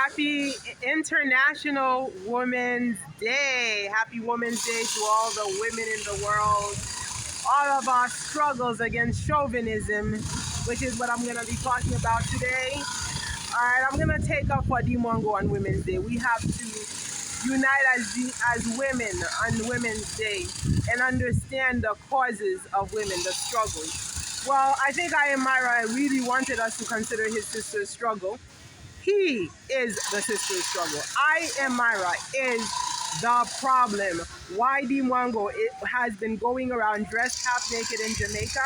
Happy International Women's Day. Happy Women's Day to all the women in the world. All of our struggles against chauvinism, which is what I'm going to be talking about today. All right, I'm going to take up for Dee Mwango on Women's Day. We have to unite as women on Women's Day and understand the causes of women, the struggles. Well, I think Iam Marwa really wanted us to consider his sister's struggle. He is the sister's struggle. Iam Marwa is the problem. Why Dee Mwango has been going around dressed half naked in Jamaica.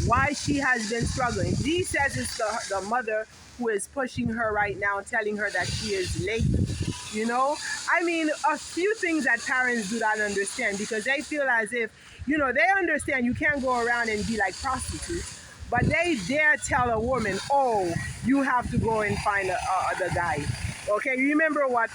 Why she has been struggling. Dee says it's the mother who is pushing her right now, telling her that she is late. You know, I mean, a few things that parents do not understand, because they feel as if, you know, they understand you can't go around and be like prostitutes. But they dare tell a woman, oh, you have to go and find the guy. Okay, you remember what's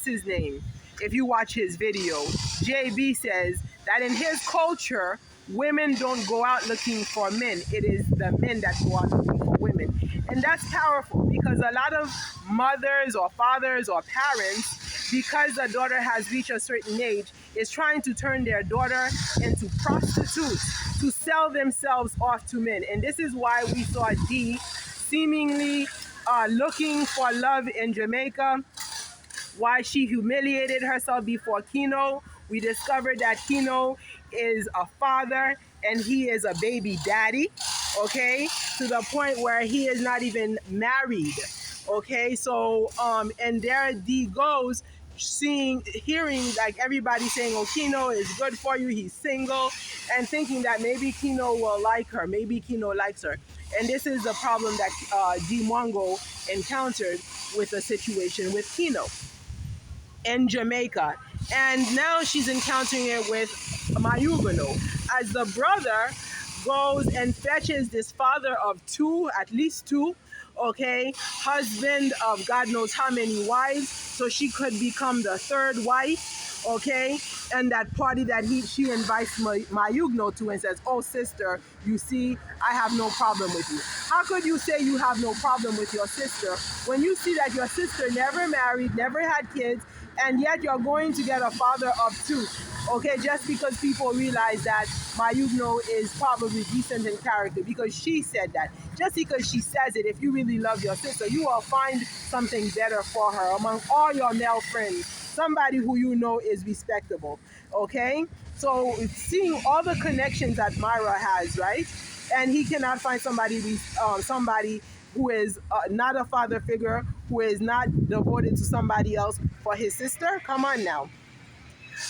his name? If you watch his video, JB says that in his culture, women don't go out looking for men. It is the men that go out looking for women. And that's powerful, because a lot of mothers or fathers or parents, because the daughter has reached a certain age, is trying to turn their daughter into prostitutes to sell themselves off to men. And this is why we saw Dee seemingly looking for love in Jamaica, why she humiliated herself before Kino. We discovered that Kino is a father and he is a baby daddy, okay, to the point where he is not even married, okay. So and there Dee goes, hearing like everybody saying, oh, Kino is good for you, he's single, and thinking that maybe Kino will like her, maybe Kino likes her. And this is the problem that Dee Mwango encountered with the situation with Kino in Jamaica. And now she's encountering it with Mayugano, as the brother goes and fetches this father of two, at least two, okay, husband of God knows how many wives, so she could become the third wife, okay. And that party that she invites Mayugno to and says, oh sister, you see, I have no problem with you. How could you say you have no problem with your sister when you see that your sister never married, never had kids, and yet you're going to get a father of two? Okay, just because people realize that Mayugno is probably decent in character because she said that. Just because she says it, if you really love your sister, you will find something better for her among all your male friends. Somebody who you know is respectable, okay? So seeing all the connections that Myra has, right? And he cannot find somebody who is not a father figure, who is not devoted to somebody else for his sister? Come on now.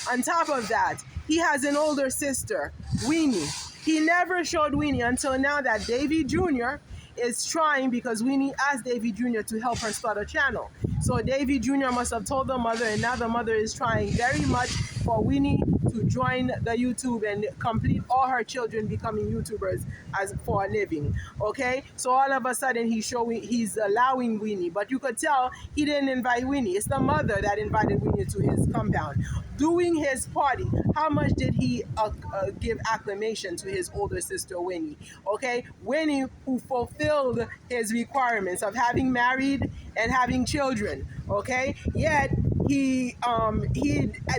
On top of that, he has an older sister, Weenie. He never showed Weenie until now that Davy Jr. is trying, because Weenie asked Davy Jr. to help her start a channel. So Davy Jr. must have told the mother, and now the mother is trying very much for Weenie to join the YouTube and complete all her children becoming YouTubers as for a living. Okay, so all of a sudden he's allowing Weenie, but you could tell he didn't invite Weenie. It's the mother that invited Weenie to his compound. Doing his party, how much did he give acclamation to his older sister Winnie? Okay, Winnie, who fulfilled his requirements of having married and having children. Okay, yet he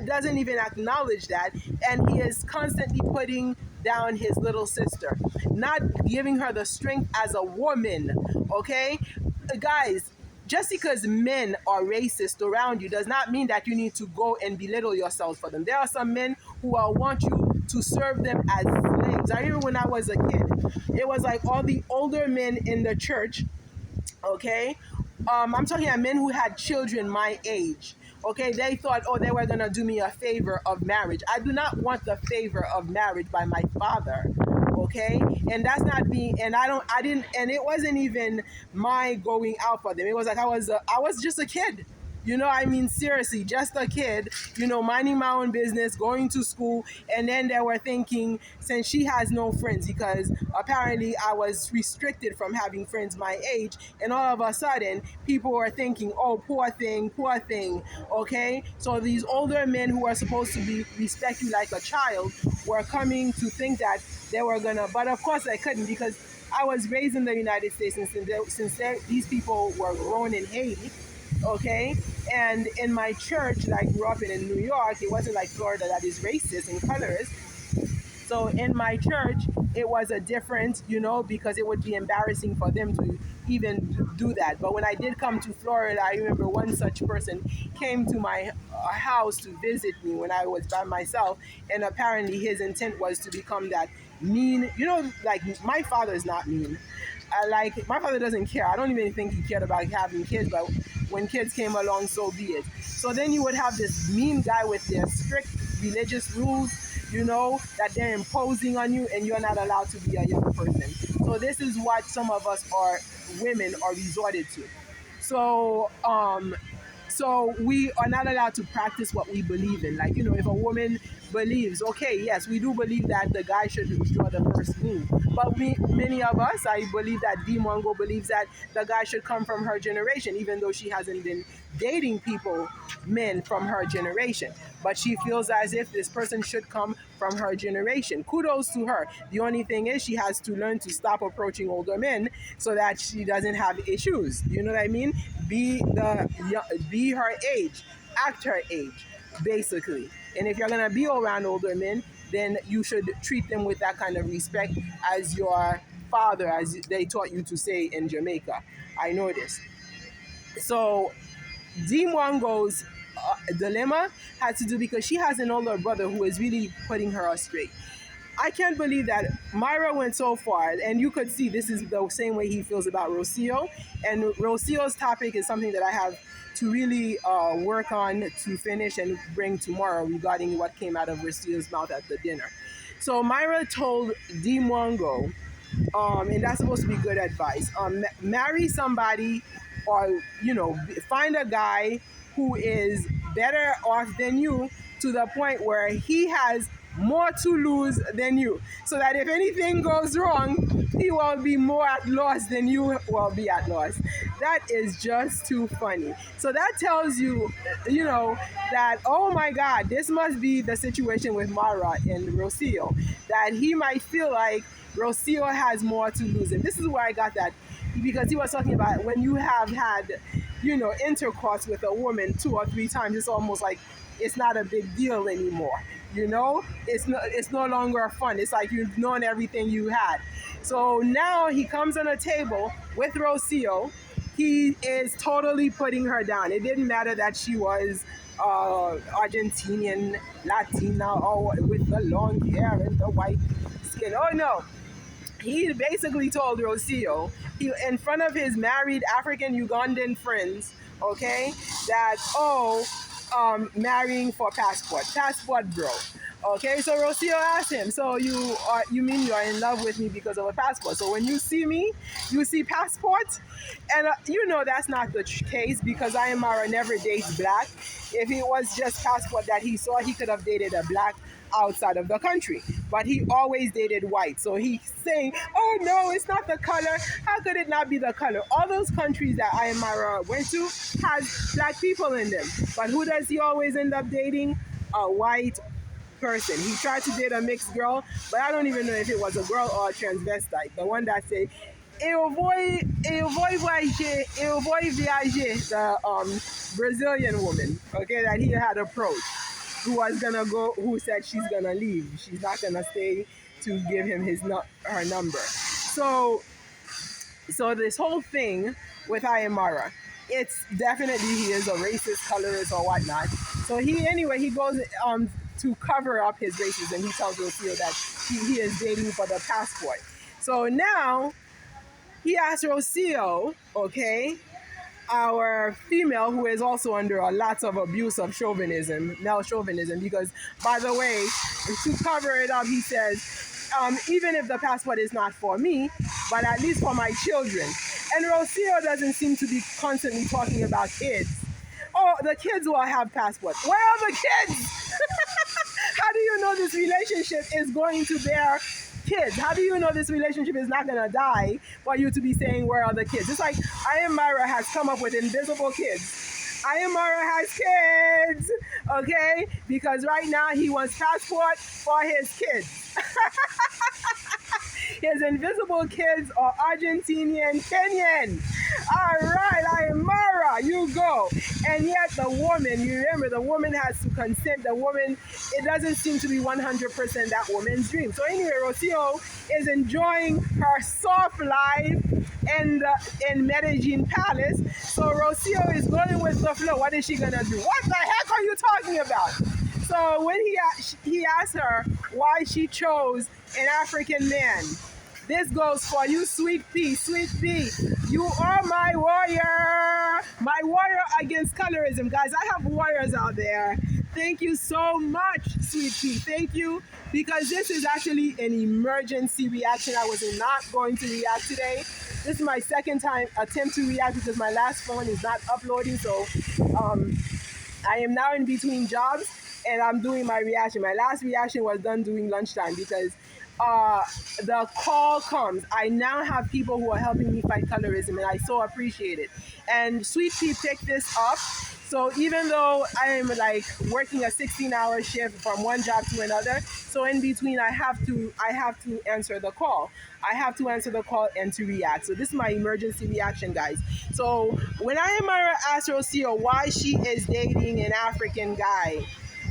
doesn't even acknowledge that, and he is constantly putting down his little sister, not giving her the strength as a woman. Okay, guys, just because men are racist around you does not mean that you need to go and belittle yourself for them. There are some men who want you to serve them as slaves. I remember when I was a kid, it was like all the older men in the church, okay? I'm talking about men who had children my age. Okay, they thought, oh, they were gonna do me a favor of marriage. I do not want the favor of marriage by my father. Okay, and that's not being, and I didn't, and it wasn't even my going out for them. It was like I was just a kid. You know, I mean, seriously, just a kid, you know, minding my own business, going to school. And then they were thinking, since she has no friends, because apparently I was restricted from having friends my age. And all of a sudden, people were thinking, oh, poor thing, okay? So these older men who are supposed to respect you like a child were coming to think that they were gonna, but of course they couldn't, because I was raised in the United States, and these people were grown in Haiti, okay? And in my church that I grew up in New York, it wasn't like Florida that is racist and colorist. So in my church, it was a different, because it would be embarrassing for them to even do that. But when I did come to Florida, I remember one such person came to my house to visit me when I was by myself, and apparently his intent was to become that mean. Like my father is not mean. Like my father doesn't care. I don't even think he cared about having kids, but when kids came along, so be it. So then you would have this mean guy with their strict religious rules, that they're imposing on you, and you're not allowed to be a young person. So this is what some of us are women are resorted to. So so we are not allowed to practice what we believe in. Like, if a woman believes, okay, yes, we do believe that the guy should draw the first move. But many of us, I believe that Dee Mwango believes that the guy should come from her generation, even though she hasn't been dating men from her generation. But she feels as if this person should come from her generation. Kudos to her. The only thing is she has to learn to stop approaching older men so that she doesn't have issues. You know what I mean? Be her age, act her age, basically. And if you're gonna be around older men, then you should treat them with that kind of respect as your father, as they taught you to say in Jamaica. I know this. So Dee Mwango's dilemma had to do because she has an older brother who is really putting her astray. I can't believe that Myra went so far, and you could see this is the same way he feels about Rocio. And Rocio's topic is something that I have to really work on to finish and bring tomorrow regarding what came out of Rocio's mouth at the dinner. So Myra told Dee Mwango, and that's supposed to be good advice. Marry somebody, or find a guy who is better off than you, to the point where he has more to lose than you, so that if anything goes wrong, he will be more at loss than you will be at loss. That is just too funny. So that tells you, that, oh my God, this must be the situation with Mara and Rocio, that he might feel like Rocio has more to lose. And this is where I got that, because he was talking about when you have had, intercourse with a woman 2 or 3 times, it's almost like it's not a big deal anymore. It's no longer fun. It's like you've known everything you had. So now he comes on a table with Rocio. He is totally putting her down. It didn't matter that she was Argentinian, Latina, or with the long hair and the white skin. Oh no. He basically told Rocio, in front of his married African Ugandan friends, okay, that, marrying for passport bro. Okay, so Rocio asked him, so you mean you're in love with me because of a passport? So when you see me, you see passport? And that's not the case, because Iam Marwa never dates black. If it was just passport that he saw, he could have dated a black outside of the country, but he always dated white. So he's saying, oh no, it's not the color. How could it not be the color? All those countries that Iam Marwa went to has black people in them, but who does he always end up dating? A white person. He tried to date a mixed girl, but I don't even know if it was a girl or a transvestite. The one that said, eu vou viager, the Brazilian woman, okay, that he had approached, who said she's gonna leave. She's not gonna stay to give him her number. So this whole thing with Iam Marwa, it's definitely he is a racist, colorist, or whatnot. So he goes to cover up his racism. He tells Rocio that he is dating for the passport. So now he asks Rocio, okay, our female, who is also under a lot of abuse of chauvinism, male chauvinism, because, by the way, to cover it up, he says, even if the passport is not for me, but at least for my children. And Rocio doesn't seem to be constantly talking about kids. Oh, the kids will have passports. Where are the kids? How do you know this relationship is going to bear kids? How do you know this relationship is not going to die for you to be saying, where are the kids? It's like Iam Marwa has come up with invisible kids. Iam Marwa has kids, okay? Because right now he wants passport for his kids. His invisible kids are Argentinian, Kenyan. All right, Iam Marwa, you go. And yet the woman, you remember, the woman has to consent. The woman, it doesn't seem to be 100% that woman's dream. So anyway, Rocio is enjoying her soft life in Medellin Palace. So Rocio is going with the flow. What is she gonna do? What the heck are you talking about? So when he asked her why she chose an African man, this goes for you, Sweet Pea. Sweet Pea, you are my warrior against colorism. Guys, I have warriors out there. Thank you so much, Sweet Pea. Thank you, because this is actually an emergency reaction. I was not going to react today. This is my second time attempt to react because my last phone is not uploading. So I am now in between jobs and I'm doing my reaction. My last reaction was done during lunchtime because the call comes. I now have people who are helping me fight colorism, and I so appreciate it. And Sweet Pea picked this up. So even though I am like working a 16-hour shift from one job to another, so in between I have to answer the call. I have to answer the call and to react. So this is my emergency reaction, guys. So when Iam Marwa asked Rocio why she is dating an African guy,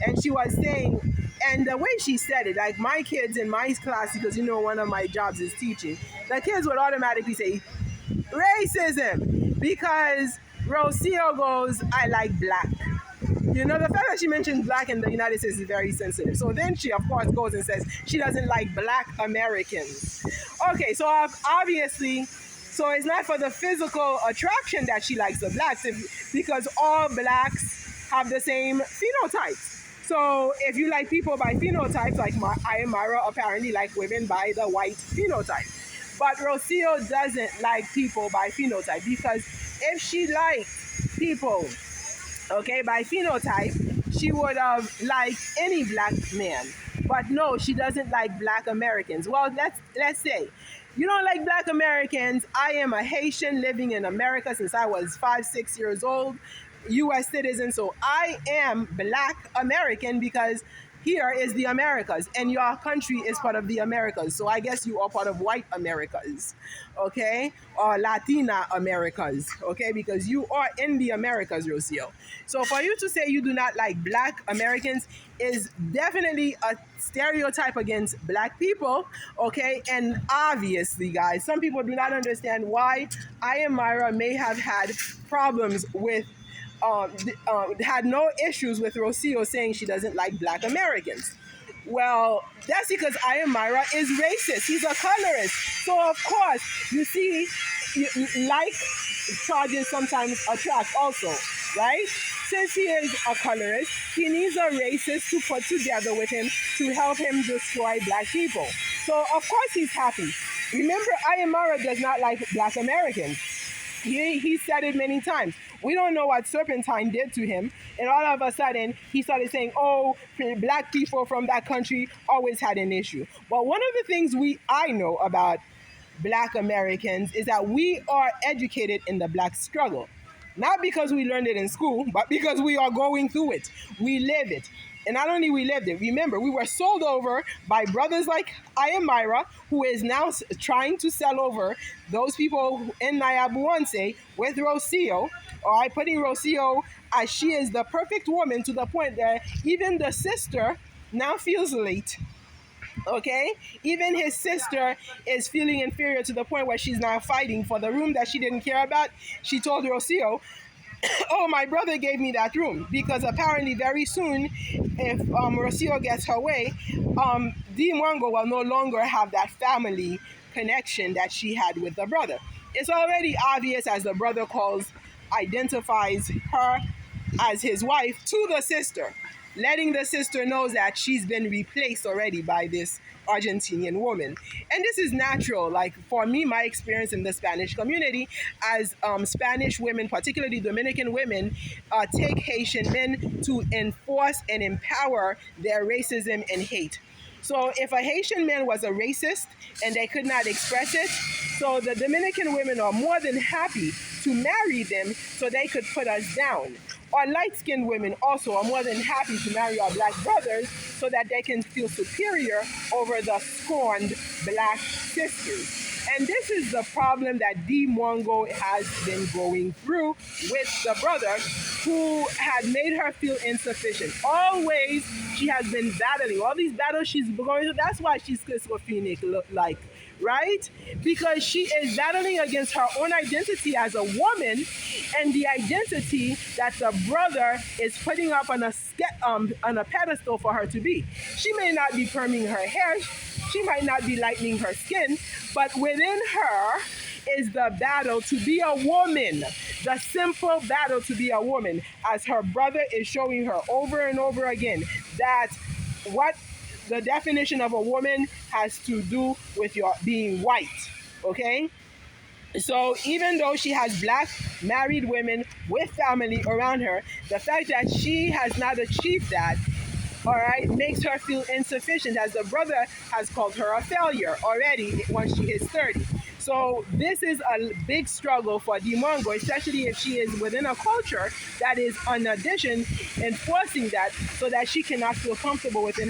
and she was saying, and the way she said it, like my kids in my class, because you know one of my jobs is teaching, the kids would automatically say racism because Rocio goes, I like black. You know, the fact that she mentioned black in the United States is very sensitive. So then she, of course, goes and says she doesn't like black Americans. Okay, so obviously, so it's not for the physical attraction that she likes the blacks, because all blacks have the same phenotypes. So if you like people by phenotypes, like Iam Marwa apparently like women by the white phenotype. But Rocio doesn't like people by phenotype, because if she liked people, okay, by phenotype, she would have liked any black man. But no, she doesn't like black Americans. Well, let's say you don't like black Americans. I am a Haitian living in America since I was 5-6 years old, U.S. citizen. So I am black American because here is the Americas, and your country is part of the Americas. So I guess you are part of white Americas, okay? Or Latina Americas, okay? Because you are in the Americas, Rocio. So for you to say you do not like black Americans is definitely a stereotype against black people, okay? And obviously, guys, some people do not understand why Iam Marwa may have had problems with had no issues with Rocio saying she doesn't like black Americans. Well, that's because Iam Marwa is racist. He's a colorist. So, of course, you see, like charges sometimes attract also, right? Since he is a colorist, he needs a racist to put together with him to help him destroy black people. So, of course, he's happy. Remember, Iam Marwa does not like black Americans. He said it many times. We don't know what Serpentine did to him, and all of a sudden he started saying, oh, black people from that country always had an issue. But one of the things I know about black Americans is that we are educated in the black struggle. Not because we learned it in school, but because we are going through it. We live it. And not only we lived it, remember, we were sold over by brothers like Iam Marwa, who is now trying to sell over those people in Nyabuonse with Rocio, or putting Rocio as she is the perfect woman, to the point that even the sister now feels late. Okay? Even his sister is feeling inferior to the point where she's now fighting for the room that she didn't care about. She told Rocio, oh, my brother gave me that room, because apparently very soon, if Rocio gets her way, Dee Mwango will no longer have that family connection that she had with the brother. It's already obvious, as the brother identifies her as his wife to the sister, letting the sister know that she's been replaced already by this Argentinian woman. And this is natural. Like, for me, my experience in the Spanish community, as Spanish women, particularly Dominican women, take Haitian men to enforce and empower their racism and hate. So if a Haitian man was a racist and they could not express it, so the Dominican women are more than happy to marry them so they could put us down. Or light-skinned women also are more than happy to marry our black brothers so that they can feel superior over the scorned black sisters. And this is the problem that Dee Mwango has been going through with the brother who had made her feel insufficient. Always she has been battling. All these battles she's going through, that's why she's schizophrenic like, right? Because she is battling against her own identity as a woman and the identity that the brother is putting up on a pedestal for her to be. She may not be perming her hair, she might not be lightening her skin, but within her is the battle to be a woman, the simple battle to be a woman, as her brother is showing her over and over again that what the definition of a woman has to do with your being white, okay? So even though she has black married women with family around her, the fact that she has not achieved that, all right, makes her feel insufficient, as the brother has called her a failure already once she hits 30. So this is a big struggle for Dee Mwango, especially if she is within a culture that is, in addition, enforcing that so that she cannot feel comfortable within